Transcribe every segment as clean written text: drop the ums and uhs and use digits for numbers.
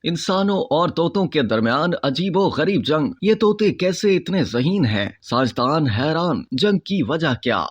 इंसानों और तोतों के दरमियान अजीबो गरीब जंग। ये तोते कैसे इतने ज़हीन हैं? साइंसदान हैरान। जंग की वजह क्या?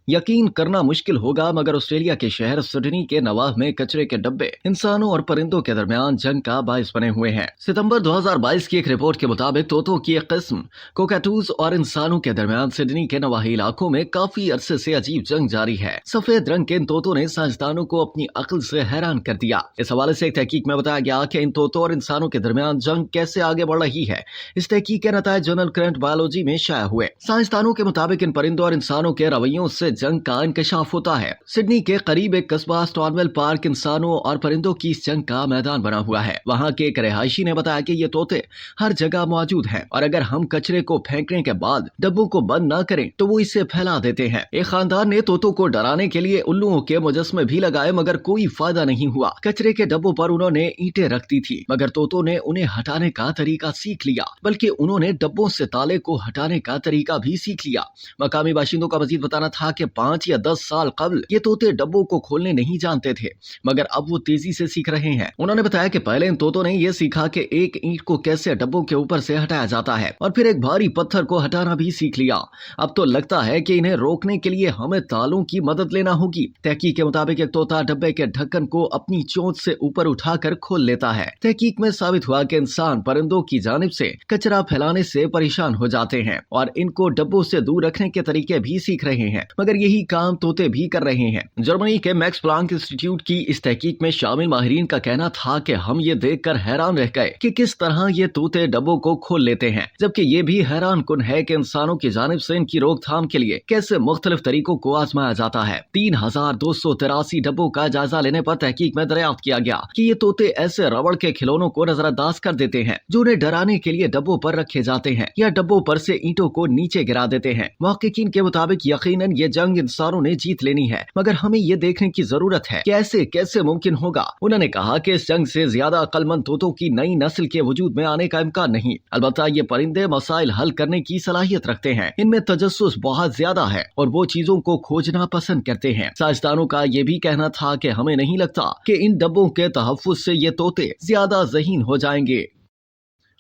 यकीन करना मुश्किल होगा मगर ऑस्ट्रेलिया के शहर सिडनी के नवाह में कचरे के डब्बे इंसानों और परिंदों के दरमियान जंग का बायस बने हुए हैं। सितंबर 2022 की एक रिपोर्ट के मुताबिक तोतों की एक किस्म कोकाटूज और इंसानों के दरमियान सिडनी के नवाही इलाकों में काफी अरसे से अजीब जंग जारी है। सफेद रंग के इन तोतों ने साइंसदानों को अपनी अक्ल से हैरान कर दिया। इस हवाले से एक तहकीक में बताया गया कि इन तोतों और इंसानों के दरमियान जंग कैसे आगे बढ़ रही है। इस तहकीक के नतायज जर्नल करंट बायोलॉजी में शाया हुए। साइंसदानों के मुताबिक इन परिंदों और इंसानों के रवैयों से जंग का इंकशाफ होता है। सिडनी के करीब एक कस्बा स्टॉनवेल पार्क इंसानों और परिंदों की इस जंग का मैदान बना हुआ है। वहां के एक रिहायशी ने बताया कि ये तोते हर जगह मौजूद हैं और अगर हम कचरे को फेंकने के बाद डब्बों को बंद न करें तो वो इसे फैला देते हैं। एक खानदान ने तोतों को डराने के लिए उल्लुओं के मुजस्मे भी लगाए मगर कोई फायदा नहीं हुआ। कचरे के डब्बों पर उन्होंने ईंटें रख दी थी मगर तोतों ने उन्हें हटाने का तरीका सीख लिया, बल्कि उन्होंने डब्बों से ताले को हटाने का तरीका भी सीख लिया। मकामी बाशिंदों का मजीद बताना था कि 5 या 10 साल कबल ये तोते डब्बों को खोलने नहीं जानते थे मगर अब वो तेजी से सीख रहे हैं। उन्होंने बताया कि पहले इन तोतों ने ये सीखा कि एक ईंट को कैसे डब्बों के ऊपर से हटाया जाता है और फिर एक भारी पत्थर को हटाना भी सीख लिया। अब तो लगता है कि इन्हें रोकने के लिए हमें तालों की मदद लेना होगी। तहकीक के मुताबिक एक तोता डब्बे के ढक्कन को अपनी चोंच से ऊपर उठाकर खोल लेता है। तहकीक में साबित हुआ कि इंसान परिंदों की जानिब से कचरा फैलाने से परेशान हो जाते हैं और इनको डब्बों से दूर रखने के तरीके भी सीख रहे हैं मगर यही काम तोते भी कर रहे हैं। जर्मनी के मैक्स प्लांक इंस्टीट्यूट की इस तहकीक में शामिल माहिरीन का कहना था कि हम ये देखकर हैरान रह गए कि किस तरह ये तोते डब्बों को खोल लेते हैं, जबकि ये भी हैरान कुन है कि इंसानों की जानिब से इनकी रोकथाम के लिए कैसे मुख्तलिफ तरीकों को आजमाया जाता है। 3283 डब्बों का जायजा लेने पर तहकीक में दरियाफ्त किया गया कि ये तोते ऐसे रबड़ के खिलौनों को नजरअंदाज कर देते हैं जो उन्हें डराने के लिए डब्बों पर रखे जाते हैं या डब्बों पर से ईंटों को नीचे गिरा देते हैं। मुहक्किकीन के मुताबिक यकीनन ये जंग इंसानों ने जीत लेनी है मगर हमें ये देखने की जरूरत है कि ऐसे कैसे मुमकिन होगा। उन्होंने कहा कि इस जंग से ज्यादा अक्लमंद तोतों की नई नस्ल के वजूद में आने का इम्कान नहीं। अलबत्ता ये परिंदे मसाइल हल करने की सलाहियत रखते हैं, इनमें तजस्सुस बहुत ज्यादा है और वो चीजों को खोजना पसंद करते हैं। साइंसदानों का ये भी कहना था कि हमें नहीं लगता कि इन डब्बों के तहफ्फुज से ये तोते ज्यादा ज़हीन हो जाएंगे।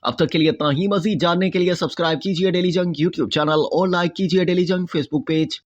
अब तक के लिए इतना ही। मजीद जानने के लिए सब्सक्राइब कीजिए डेली जंग यूट्यूब चैनल और लाइक कीजिए डेली जंग फेसबुक पेज।